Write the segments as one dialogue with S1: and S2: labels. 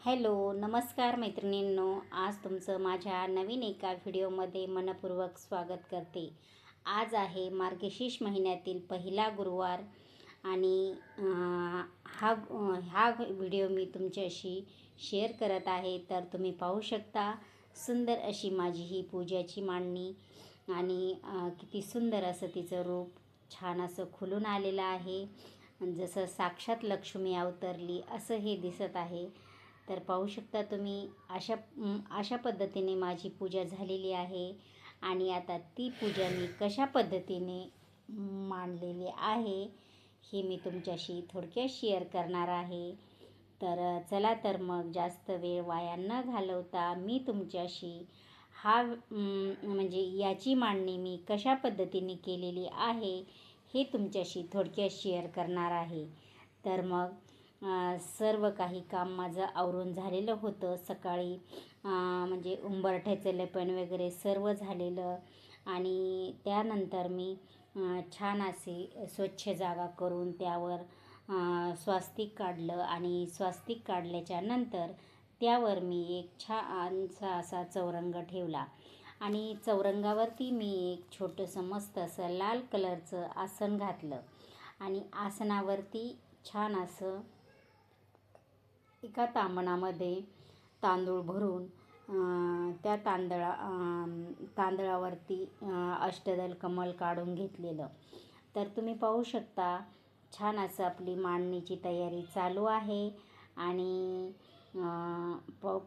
S1: Hello नमस्कार मैत्रिणींनो, आज तुमचं माझ्या नवीन एका व्हिडिओमध्ये मनपूर्वक स्वागत करते. आज आहे मार्गशीर्ष महिन्यातील पहिला गुरुवार आणि हा व्हिडिओ मी तुमच्याशी शेअर करत आहे. तर तुम्ही पाहू शकता सुंदर अशी माझी ही पूजाची मांडणी आणि किती सुंदर असं तिचं रूप छान असं खुलून आलेलं आहे. जसं साक्षात लक्ष्मी अवतरली असं हे दिसत आहे. तर पाहू शकता तुम्ही अशा पद्धतीने माझी पूजा झालेली आहे आणि आता ती पूजा मी कशा पद्धतीने मांडलेली आहे हे मी तुमच्याशी थोडक्यात शेअर करणार आहे. तर चला तर मग जास्त वेळ वाया न घालवता मी तुमच्याशी म्हणजे याची मांडणी मी कशा पद्धतीने केलेली आहे हे तुमच्याशी थोडक्यात शेअर करणार आहे. तर मग सर्व काही काम माझं आवरून झालेलं होतं. सकाळी म्हणजे उंबरठ्याचं लेपन वगैरे सर्व झालेलं आणि त्यानंतर मी छान अशी स्वच्छ जागा करून त्यावर स्वास्तिक काढलं आणि स्वास्तिक काढल्याच्या नंतर त्यावर मी एक छानसा असा चौरंग ठेवला आणि चौरंगावरती मी एक छोटंसं मस्त असं लाल कलरचं आसन घातलं आणि आसनावरती छान असं एका तांबणामध्ये तांदूळ भरून त्या तांदळावरती अष्टदल कमल काढून घेतलेलं. तर तुम्ही पाहू शकता छान असं आपली मांडणीची तयारी चालू आहे आणि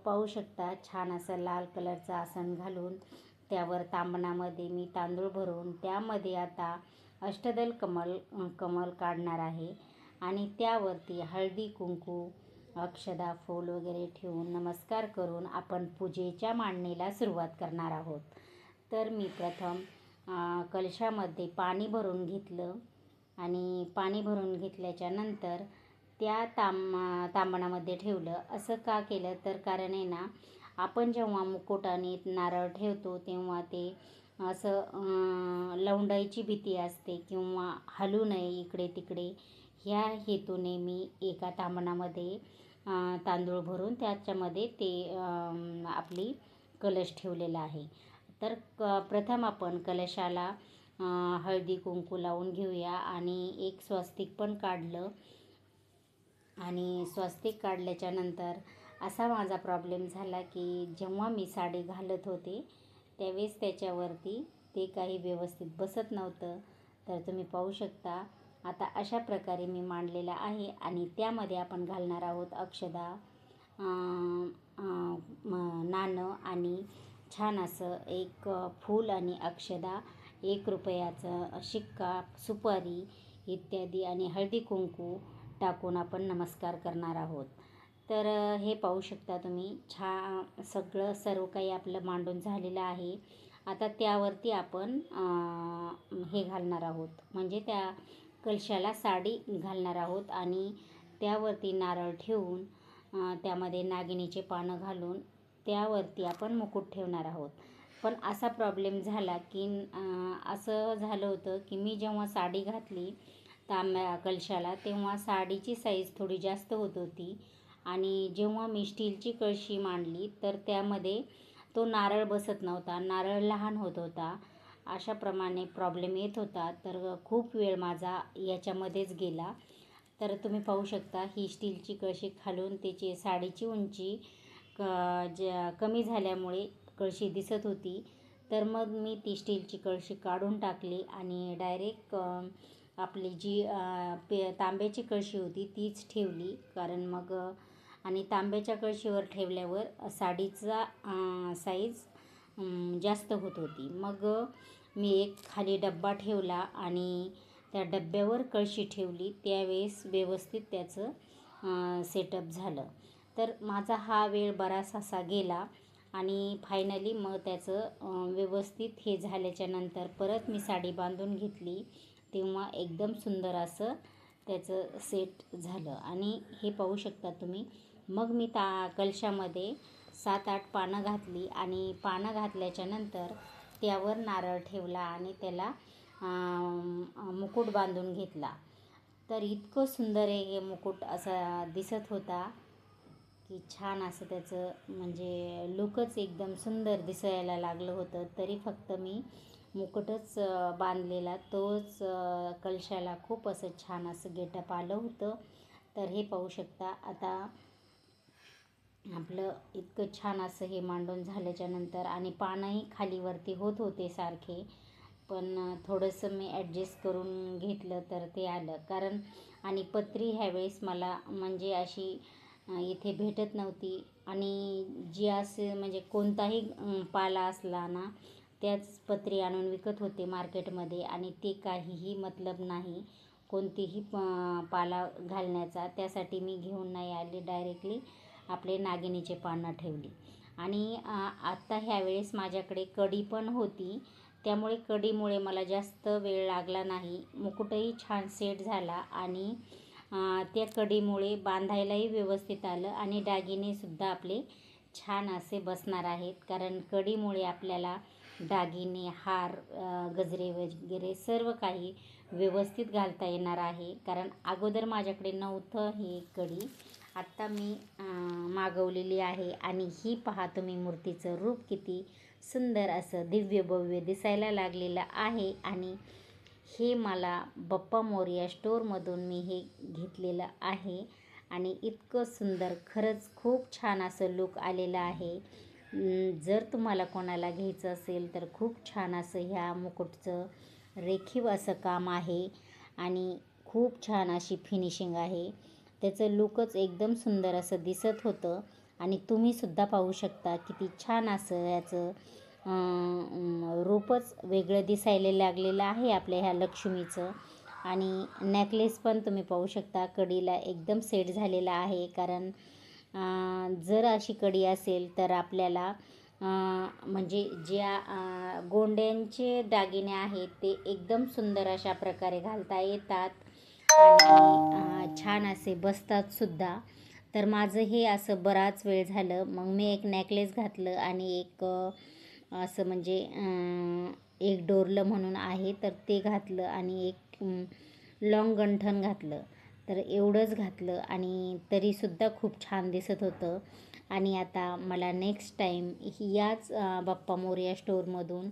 S1: पाहू शकता छान असं लाल कलरचं आसन घालून त्यावर तांबणामध्ये मी तांदूळ भरून त्यामध्ये आता अष्टदल कमल काढणार आहे आणि त्यावरती हळदी कुंकू अक्षदा फूल वगैरे ठेवून नमस्कार करून आपण पूजेच्या मांडणीला सुरुवात करणार आहोत. तर मी प्रथम कलशामध्ये पाणी भरून घेतलं आणि पाणी भरून घेतल्याच्या नंतर त्या तांबणामध्ये ठेवलं. असं का केलं तर कारण आहे ना, आपण जेव्हा मुकुटाने नारळ ठेवतो तेव्हा ते असं लवंडायची भीती असते किंवा हलू नये इकडे तिकडे, ह्या हेतूने मी एका तांबणामध्ये तांदूळ भरून त्याच्यामध्ये ते आपली कलश ठेवलेला आहे. तर प्रथम आपण कलशाला हळदी कुंकू लावून घेऊया आणि एक स्वस्तिक पण काढलं आणि स्वस्तिक काढल्याच्या नंतर असा माझा प्रॉब्लेम झाला की जेव्हा मी साडी घालत होते त्यावेळेस त्याच्यावरती ते काही व्यवस्थित बसत नव्हतं. तर तुम्ही पाहू शकता आता अशा प्रकारे मी मांडलेला आहे आणि त्यामध्ये आपण घालणार आहोत अक्षदा, नाणं आणि छान असं एक फूल आणि अक्षदा, 1 रुपयाचं शिक्का, सुपारी इत्यादी आणि हळदी कुंकू टाकून आपण नमस्कार करणार आहोत. तर हे पाहू शकता तुम्ही सगळं सर्व काही आपलं मांडून झालेलं आहे. आता त्यावरती आपण हे घालणार आहोत म्हणजे त्या कलशाला साडी घालणार आहोत आणि त्यावरती नारळ ठेवून त्यामध्ये नागिनीचे पानं घालून त्यावरती आपण मुकुट ठेवणार आहोत. पण असा प्रॉब्लेम झाला की असं झालं होतं की मी जेव्हा साडी घातली कलशाला तेव्हा साडीची साईज थोडी जास्त होत होती आणि जेव्हा मी स्टीलची कळशी मांडली तर त्यामध्ये तो नारळ बसत नव्हता, नारळ लहान होत होता. अशाप्रमाणे प्रॉब्लेम येत होता. तर खूप वेळ माझा याच्यामध्येच गेला. तर तुम्ही पाहू शकता ही स्टीलची कळशी खालून त्याची साडीची उंची कमी झाल्यामुळे कळशी दिसत होती. तर मग मी ती स्टीलची कळशी काढून टाकली आणि डायरेक्ट आपली जी तांब्याची कळशी होती तीच ठेवली. कारण मग आणि तांब्याच्या कळशीवर ठेवल्यावर साडीचा साईज जास्त होत होती. मग मी एक खाली डब्बा ठेवला आणि त्या डब्यावर कळशी ठेवली. त्यावेळेस व्यवस्थित त्याचं सेटअप झालं. तर माझा हा वेळ बराच असा गेला आणि फायनली मग त्याचं व्यवस्थित हे झाल्याच्या नंतर परत मी साडी बांधून घेतली तेव्हा एकदम सुंदर असं त्याचं सेट झालं. आणि हे पाहू शकता तुम्ही. मग मी कलशामध्ये 7-8 पानं घातली आणि पानं घातल्याच्या नंतर त्यावर नारळ ठेवला आणि त्याला मुकुट बांधून घेतला. तर इतकं सुंदर हे मुकुट असा दिसत होता की छान असं त्याचं म्हणजे लुकच एकदम सुंदर दिसायला लागलं होतं. तरी फक्त मी मुकुटच बांधलेला तोच कलशाला खूप असं छान असं गेटअप आलं होतं. तर हे पाहू शकता. आता आपलं इतकं छान असं हे मांडून झाल्याच्या नंतर आणि पानंही खालीवरती होत होते सारखे, पण थोडंसं मी ॲडजस्ट करून घेतलं तर ते आलं. कारण आणि पत्री ह्यावेळेस मला म्हणजे अशी इथे भेटत नव्हती आणि जी असे म्हणजे कोणताही पाला असला ना त्याच पत्री आणून विकत होते मार्केटमध्ये आणि ते काहीही मतलब नाही कोणतीही पाला घालण्याचा. त्यासाठी मी घेऊन नाही आले, डायरेक्टली आपले नागिनीचे पानं ठेवली. आणि आत्ता ह्यावेळेस माझ्याकडे कडी पण होती, त्यामुळे कढीमुळे मला जास्त वेळ लागला नाही. मुकुटही छान सेट झाला आणि त्या कढीमुळे बांधायलाही व्यवस्थित आलं आणि दागिनेसुद्धा आपले छान असे बसणार आहेत. कारण कढीमुळे आपल्याला दागिने, हार, गजरे वगैरे सर्व काही व्यवस्थित घालता येणार आहे. कारण अगोदर माझ्याकडे नव्हतं हे कढी, आत्ता मी मागवलेली आहे. आणि ही पहा तुम्ही मूर्तीचं रूप किती सुंदर असं दिव्य भव्य दिसायला लागलेलं आहे. आणि हे मला बाप्पा मोरया स्टोअरमधून मी हे घेतलेलं आहे आणि इतकं सुंदर खरंच खूप छान असं लुक आलेलं आहे. जर तुम्हाला कोणाला घ्यायचं असेल तर खूप छान असं ह्या मुकुटचं रेखीव असं काम आहे आणि खूप छान अशी फिनिशिंग आहे. त्याचं लुकच एकदम सुंदर असं दिसत होतं आणि तुम्हीसुद्धा पाहू शकता किती छान असं याचं रूपच वेगळं दिसायला लागलेलं आहे आपल्या ह्या लक्ष्मीचं. आणि नेकलेस पण तुम्ही पाहू शकता कडीला एकदम सेट झालेला आहे. कारण जर अशी कडी असेल तर आपल्याला म्हणजे ज्या गोंड्यांचे दागिने आहेत ते एकदम सुंदर अशा प्रकारे घालता येतात आणि छान असे बसतात सुद्धा. तर माझं हे असं बराच वेळ झालं, मग मी एक नेकलेस घातलं आणि एक असं म्हणजे एक डोरलं म्हणून आहे तर ते घातलं आणि एक लॉंग गंठण घातलं. तर एवढंच घातलं आणि तरीसुद्धा खूप छान दिसत होतं. आणि आता मला नेक्स्ट टाईम याच बाप्पा मोरया स्टोअरमधून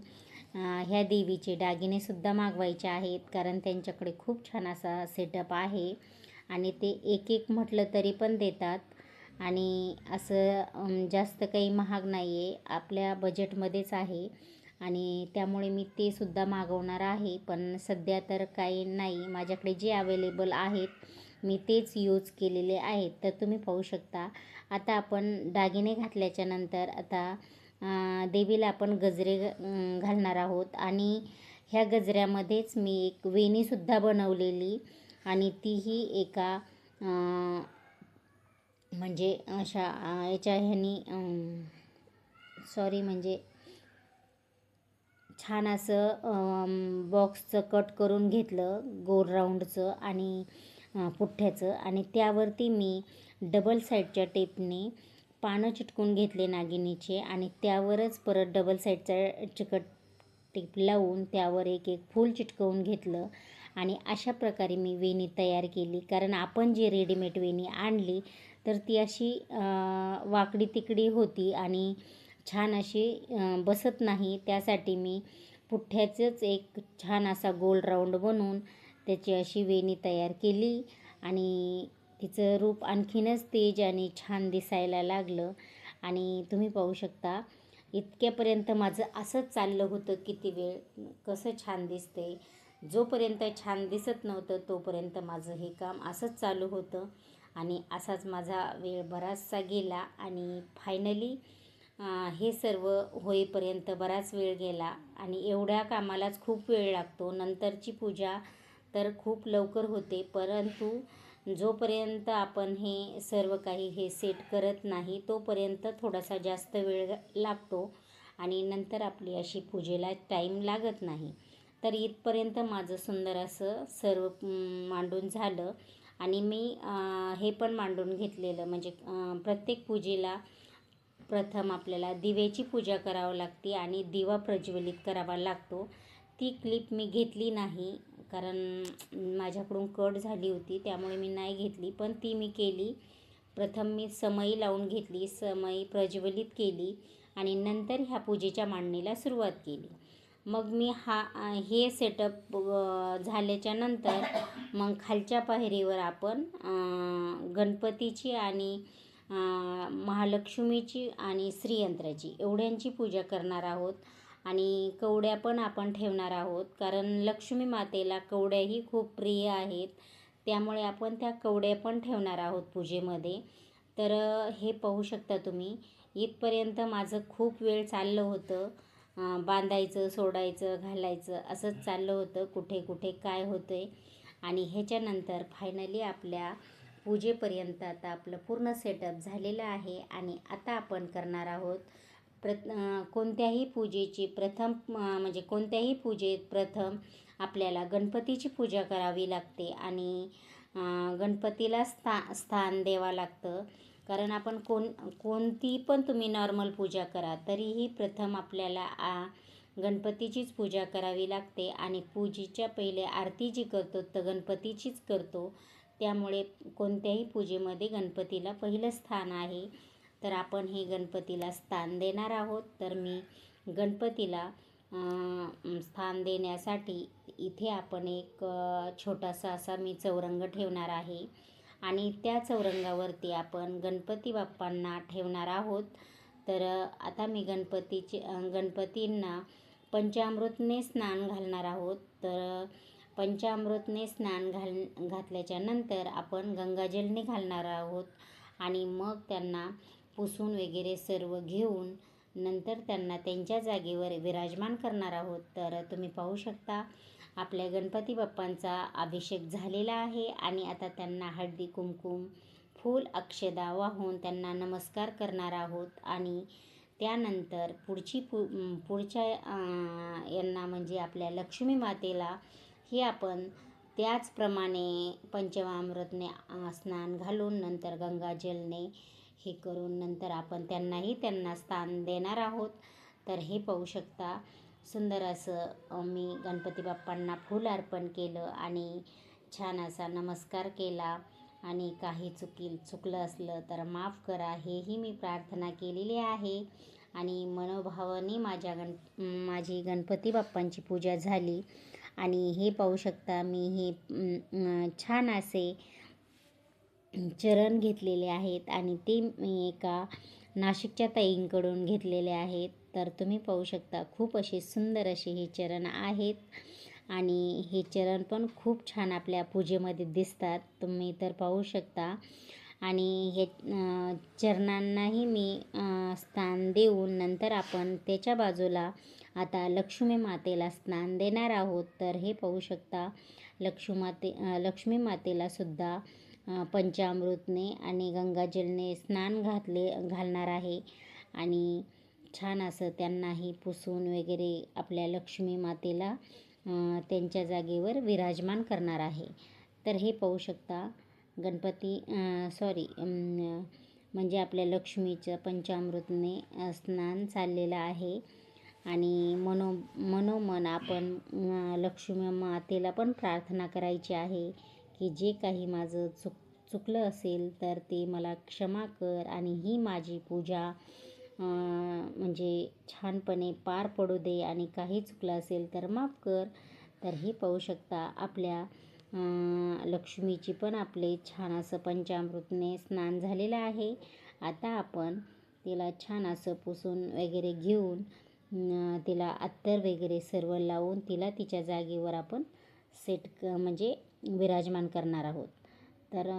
S1: ह्या देवीचे दागिनेसुद्धा मागवायचे आहेत. कारण त्यांच्याकडे खूप छान असा सेटअप आहे आणि ते एक एक म्हटलं तरी पण देतात आणि असं जास्त काही महाग नाही आहे, आपल्या बजेटमध्येच आहे. आणि त्यामुळे मी ते सुद्धा मागवणार आहे. पण सध्या तर काही नाही, माझ्याकडे जे अवेलेबल आहेत मी तेच यूज केलेले आहेत. तर तुम्ही पाहू शकता. आता आपण दागिने घातल्याच्या नंतर आता देवीला आपण गजरे घालणार आहोत आणि ह्या गजऱ्यामध्येच मी एक वेणीसुद्धा बनवलेली आणि तीही एका म्हणजे अशा याच्या ह्यानी म्हणजे छान असं बॉक्सचं कट करून घेतलं गोल राऊंडचं आणि पुठ्ठ्याचं आणि त्यावरती मी डबल साईडच्या टेपने पानं चिटकून घेतले नागिनीचे आणि त्यावरच परत डबल साईडचा चिकट टेप लावून त्यावर एक एक फूल चिटकवून घेतलं आणि अशा प्रकारे मी वेणी तयार केली. कारण आपण जी रेडीमेड वेणी आणली तर ती अशी वाकडी तिकडी होती आणि छान अशी बसत नाही. त्यासाठी मी पुठ्ठ्याचंच एक छान असा गोल राऊंड बनवून त्याची अशी वेणी तयार केली आणि तिचं रूप आणखीनच तेज आणि छान दिसायला लागलं. आणि तुम्ही पाहू शकता इतक्यापर्यंत माझं असंच चाललं होतं किती वेळ, कसं छान दिसते. जोपर्यंत छान दिसत नव्हतं तोपर्यंत माझं हे काम असंच चालू होतं आणि असाच माझा वेळ बराचसा गेला आणि फायनली हे सर्व होईपर्यंत बराच वेळ गेला आणि एवढ्या कामालाच खूप वेळ लागतो. नंतरची पूजा तर खूप लवकर होते, परंतु जोपर्यंत आपण हे सर्व काही हे सेट करत नाही तोपर्यंत थोडासा जास्त वेळ लागतो आणि नंतर आपली अशी पूजेला टाईम लागत नाही. तर इथपर्यंत माझं सुंदर असं सर्व मांडून झालं आणि मी हे पण मांडून घेतलेलं म्हणजे प्रत्येक पूजेला प्रथम आपल्याला दिव्याची पूजा करावी लागते आणि दिवा प्रज्वलित करावा लागतो. ती क्लिप मी घेतली नाही कारण माझ्याकडून कट झाली होती त्यामुळे मी नाही घेतली, पण ती मी केली प्रथम मी समई लावून घेतली, समई प्रज्वलित केली आणि नंतर ह्या पूजेच्या मांडणीला सुरुवात केली. मग मी हे सेटअप झाल्याच्या नंतर मग खालच्या पायरीवर आपण गणपतीची आणि महालक्ष्मीची आणि श्रीयंत्राची एवढ्यांची पूजा करणार आहोत. आणि कवड्या पण आपण ठेवणार आहोत, कारण लक्ष्मी मातेला कवड्याही खूप प्रिय आहेत, त्यामुळे आपण त्या कवड्या पण ठेवणार आहोत पूजेमध्ये. तर हे पाहू शकता तुम्ही. इथपर्यंत माझं खूप वेळ चाललं होतं, बांधायचं, सोडायचं, घालायचं असंच चाललं होतं, कुठे कुठे काय होतंय. आणि ह्याच्यानंतर फायनली आपल्या पूजेपर्यंत आता आपलं पूर्ण सेटअप झालेलं आहे. आणि आता आपण करणार आहोत कोणत्याही पूजेची प्रथम म्हणजे कोणत्याही पूजेत प्रथम आपल्याला गणपतीची पूजा करावी लागते आणि गणपतीला स्थान द्यावं लागतं. कारण आपण कोणती पण तुम्ही नॉर्मल पूजा करा तरीही प्रथम आपल्याला गणपतीचीच पूजा करावी लागते. आणि पूजेच्या पहिले आरती जी करतो तर गणपतीचीच करतो, त्यामुळे कोणत्याही पूजेमध्ये गणपतीला पहिलं स्थान आहे. तर आपण हे गणपतीला स्थान देणार आहोत. तर मी गणपतीला स्थान देण्यासाठी इथे आपण एक छोटासा असा मी चौरंग ठेवणार आहे आणि त्या चौरंगावरती आपण गणपती बाप्पांना ठेवणार आहोत. तर आता मी गणपतींना पंचामृतने स्नान घालणार आहोत. तर पंचामृतने स्नान घातल्याच्या नंतर आपण गंगाजलने घालणार आहोत आणि मग त्यांना पुसून वगैरे सर्व घेऊन नंतर त्यांना त्यांच्या जागेवर विराजमान करणार आहोत. तर तुम्ही पाहू शकता आपल्या गणपती बाप्पांचा अभिषेक झालेला आहे आणि आता त्यांना हळदी कुंकुम फूल अक्षदा वाहून त्यांना नमस्कार करणार आहोत. आणि त्यानंतर पुढच्या यांना म्हणजे आपल्या लक्ष्मी मातेला हे आपण त्याचप्रमाणे पंचामृतने स्नान घालून नंतर गंगाजलने हे करून नंतर आपण त्यांना स्थान देणार आहोत. तर हे पाहू शकता सुंदर असं मी गणपती बाप्पांना फूल अर्पण केलं आणि छान असा नमस्कार केला. आणि काही चुकलं असलं तर माफ करा, हेही मी प्रार्थना केलेली आहे. आणि मनोभावाने माझी गणपती बाप्पांची पूजा झाली. आणि हे पाहू शकता मी हे छान असे चरण घेतलेले आहेत आणि ते मी एका नाशिकच्या ताईंकडून घेतलेले आहेत. तर तुम्ही पाहू शकता खूप असे सुंदर असे हे चरण आहेत आणि हे चरण पण खूप छान आपल्या पूजेमध्ये दिसतात, तुम्ही तर पाहू शकता. आणि हे चरणांनाही मी स्थान देऊन नंतर आपण त्याच्या बाजूला आता लक्ष्मी मातेला स्नान देणार आहोत. तर हे पाहू शकता लक्ष्मी मातेला सुद्धा पंचामृतने आणि गंगाजलने स्नान घालणार आहे आणि छान असं त्यांनाही पुसून वगैरे आपल्या लक्ष्मी मातेला त्यांच्या जागेवर विराजमान करणार आहे. तर हे पाहू शकता म्हणजे आपल्या लक्ष्मीचं पंचामृतने स्नान चाललेलं आहे. आणि मनोमन आपण लक्ष्मी मातेला पण प्रार्थना करायची आहे की जे काही माझं चुकलं असेल तर ते मला क्षमा कर आणि ही माझी पूजा म्हणजे छानपणे पार पडू दे आणि काही चुकलं असेल तर माफ कर. तर हे पाहू शकता आपल्या लक्ष्मीची पण आपले छान असं पंचामृतने स्नान झालेलं आहे. आता आपण तिला छान असं पुसून वगैरे घेऊन तिला अत्तर वगैरे सर्व लावून तिला तिच्या जागेवर आपण म्हणजे विराजमान करणार आहोत. तर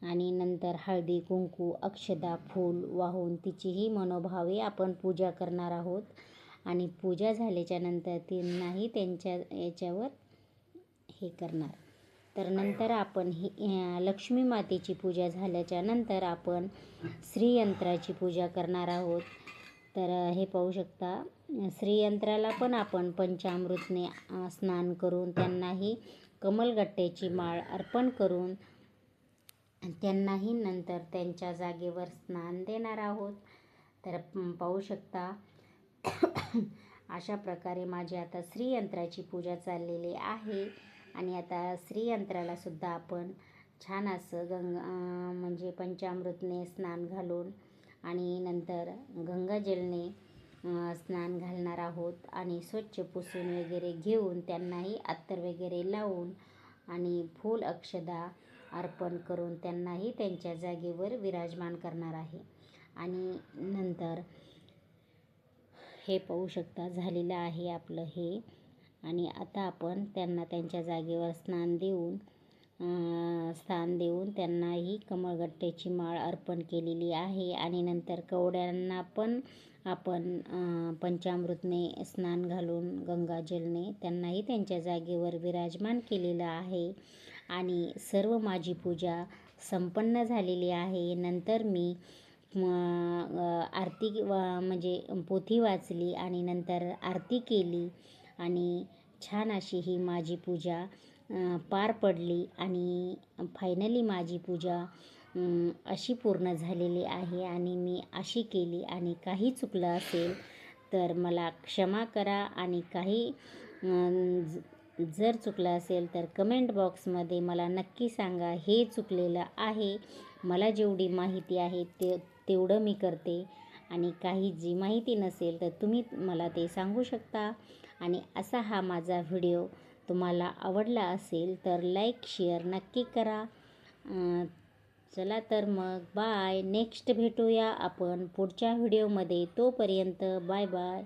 S1: आणि नंतर हळदी कुंकू अक्षदा फूल वाहून तिचीही मनोभावे आपण पूजा करणार आहोत. आणि पूजा झाल्याच्या नंतर त्यांनाही त्यांच्या याच्यावर हे करणार. तर नंतर आपण लक्ष्मी मातेची पूजा झाल्याच्या नंतर आपण श्रीयंत्राची पूजा करणार आहोत. तर हे पाहू शकता श्रीयंत्राला पण आपण पंचामृतने स्नान करून त्यांनाही कमलगट्ट्याची माळ अर्पण करून त्यांनाही नंतर त्यांच्या जागेवर स्नान देणार आहोत. तर पाहू शकता अशा प्रकारे माझी आता श्रीयंत्राची पूजा चाललेली आहे. आणि आता श्रीयंत्राला सुद्धा आपण छान असं म्हणजे पंचामृतने स्नान घालून आणि नंतर गंगाजलने स्नान घालणार आहोत आणि स्वच्छ पुसून वगैरे घेऊन त्यांनाही अत्तर वगैरे लावून आणि फूल अक्षदा अर्पण करून त्यांनाही त्यांच्या जागेवर विराजमान करणार आहे. आणि नंतर हे पाहू शकता झालेलं आहे आपलं हे. आणि आता आपण त्यांना त्यांच्या जागेवर स्थान देऊन त्यांनाही कमळगट्ट्याची माळ अर्पण केलेली आहे. आणि नंतर कवड्यांना पण आपण पंचामृतने स्नान घालून गंगाजलने त्यांनाही त्यांच्या जागेवर विराजमान केलेलं आहे. आणि सर्व माझी पूजा संपन्न झालेली आहे. नंतर मी आरती म्हणजे पोथी वाचली आणि नंतर आरती केली आणि छान अशी ही माझी पूजा पार पडली. आणि फायनली माझी पूजा अशी पूर्ण झालेली आहे. आणि मी अशी केली आणि काही चुकलं असेल तर मला क्षमा करा. आणि काही जर चुकलं असेल तर कमेंट बॉक्समध्ये मला नक्की सांगा. हे चुकलेलं आहे, मला जेवढी माहिती आहे तेवढं मी करते. आणि काही जी माहिती नसेल तर तुम्ही मला ते सांगू शकता. आणि असा हा माझा व्हिडिओ तुम्हाला आवडला असेल तर लाईक शेअर नक्की करा. चला तर मग बाय. नेक्स्ट भेटूया आपण पुढच्या व्हिडिओमध्ये. तोपर्यंत बाय बाय.